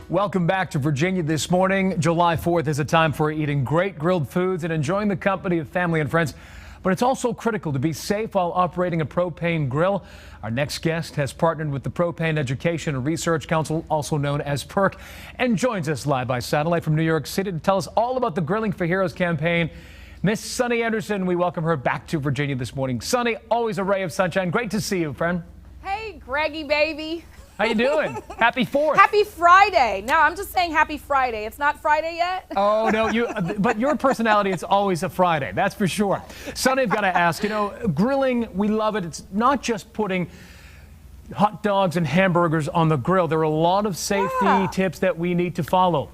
Welcome back to Virginia this morning. July 4th is a time for eating great grilled foods and enjoying the company of family and friends. But it's also critical to be safe while operating a propane grill. Our next guest has partnered with the Propane Education and Research Council, also known as PERC, and joins us live by satellite from New York City to tell us all about the Grilling for Heroes campaign. Miss Sunny Anderson, we welcome her back to Virginia this morning. Sunny, always a ray of sunshine. Great to see you, friend. Hey, Greggy baby. How you doing? Happy 4th. Happy Friday. No, I'm just saying happy Friday. It's not Friday yet. Oh, no, but your personality, it's always a Friday. That's for sure. Sonny, I've got to ask, grilling, we love it. It's not just putting hot dogs and hamburgers on the grill. There are a lot of safety tips that we need to follow.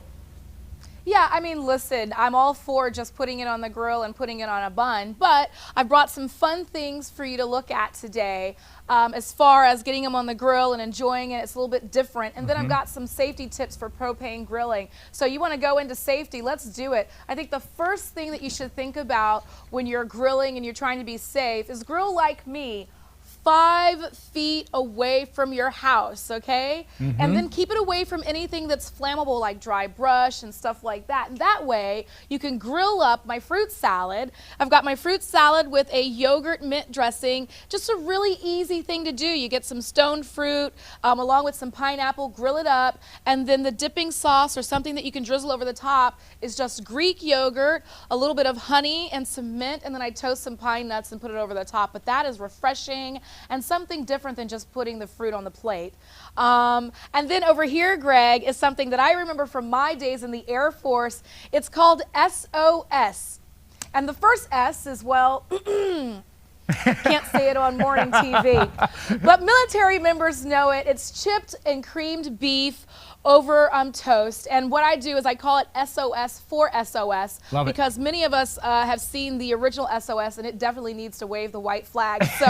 Yeah, I mean, listen, I'm all for just putting it on the grill and putting it on a bun, but I brought some fun things for you to look at today as far as getting them on the grill and enjoying it. It's a little bit different. And then I've got some safety tips for propane grilling. So you want to go into safety, let's do it. I think the first thing that you should think about when you're grilling and you're trying to be safe is grill like me. 5 feet away from your house, okay? And then keep it away from anything that's flammable like dry brush and stuff like that. And that way you can grill up my fruit salad. I've got my fruit salad with a yogurt mint dressing. Just a really easy thing to do. You get some stone fruit along with some pineapple, grill it up, and then the dipping sauce or something that you can drizzle over the top is just Greek yogurt, a little bit of honey and some mint, and then I toast some pine nuts and put it over the top. But that is refreshing and something different than just putting the fruit on the plate. And then over here, Greg, is something that I remember from my days in the Air Force. It's called SOS. And the first S is, well, can't say it on morning TV. But military members know it. It's chipped and creamed beef over toast. And what I do is I call it SOS for SOS. Love it. Because many of us have seen the original SOS and it definitely needs to wave the white flag. So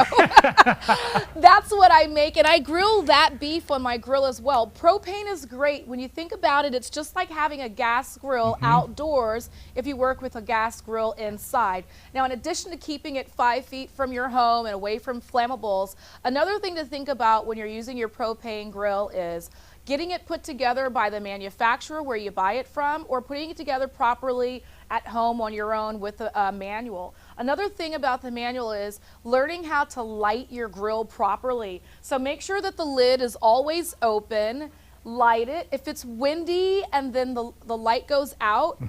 that's what I make. And I grill that beef on my grill as well. Propane is great. When you think about it, it's just like having a gas grill outdoors if you work with a gas grill inside. Now, in addition to keeping it 5 feet from your home and away from flammables, another thing to think about when you're using your propane grill is getting it put together by the manufacturer where you buy it from, or putting it together properly at home on your own with a manual. Another thing about the manual is learning how to light your grill properly. So make sure that the lid is always open, light it. If it's windy and then the light goes out,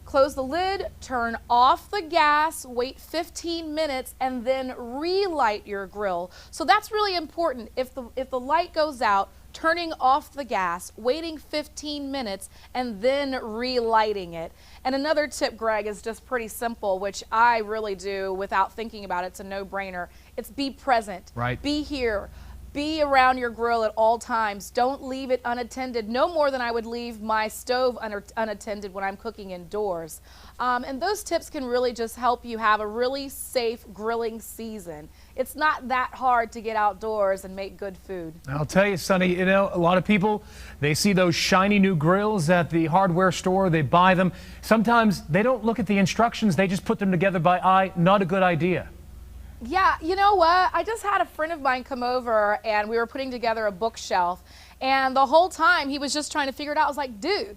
close the lid, turn off the gas, wait 15 minutes, and then relight your grill. So that's really important. If the light goes out, turning off the gas, waiting 15 minutes, and then relighting it. And another tip, Greg, is just pretty simple, which I really do without thinking about it. It's a no-brainer. It's be present. Right. Be here. Be around your grill at all times. Don't leave it unattended, no more than I would leave my stove unattended when I'm cooking indoors. And those tips can really just help you have a really safe grilling season. It's not that hard to get outdoors and make good food. I'll tell you, Sonny, a lot of people, they see those shiny new grills at the hardware store, they buy them. Sometimes they don't look at the instructions, they just put them together by eye. Not a good idea. Yeah, you know what? I just had a friend of mine come over and we were putting together a bookshelf, and the whole time he was just trying to figure it out. I was like, dude,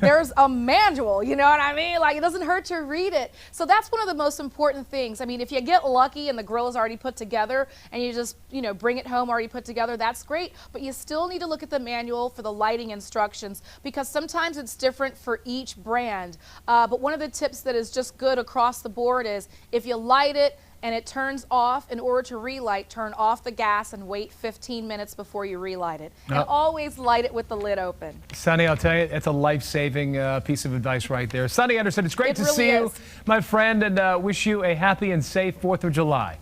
there's a manual, you know what I mean? Like, it doesn't hurt to read it. So that's one of the most important things. I mean, if you get lucky and the grill is already put together and you just, bring it home already put together, that's great. But you still need to look at the manual for the lighting instructions, because sometimes it's different for each brand. But one of the tips that is just good across the board is if you light it and it turns off, in order to relight, turn off the gas and wait 15 minutes before you relight it. And always light it with the lid open. Sonny, I'll tell you, it's a life-saving piece of advice right there. Sonny Anderson, it's great to see you, my friend, and wish you a happy and safe 4th of July.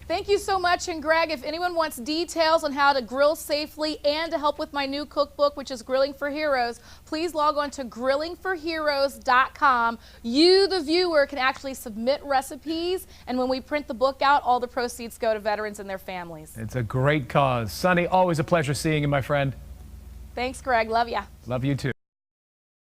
Thank you so much. And Greg, if anyone wants details on how to grill safely and to help with my new cookbook, which is Grilling for Heroes, please log on to grillingforheroes.com. You, the viewer, can actually submit recipes, and when we print the book out, all the proceeds go to veterans and their families. It's a great cause. Sonny, always a pleasure seeing you, my friend. Thanks, Greg. Love ya. Love you too.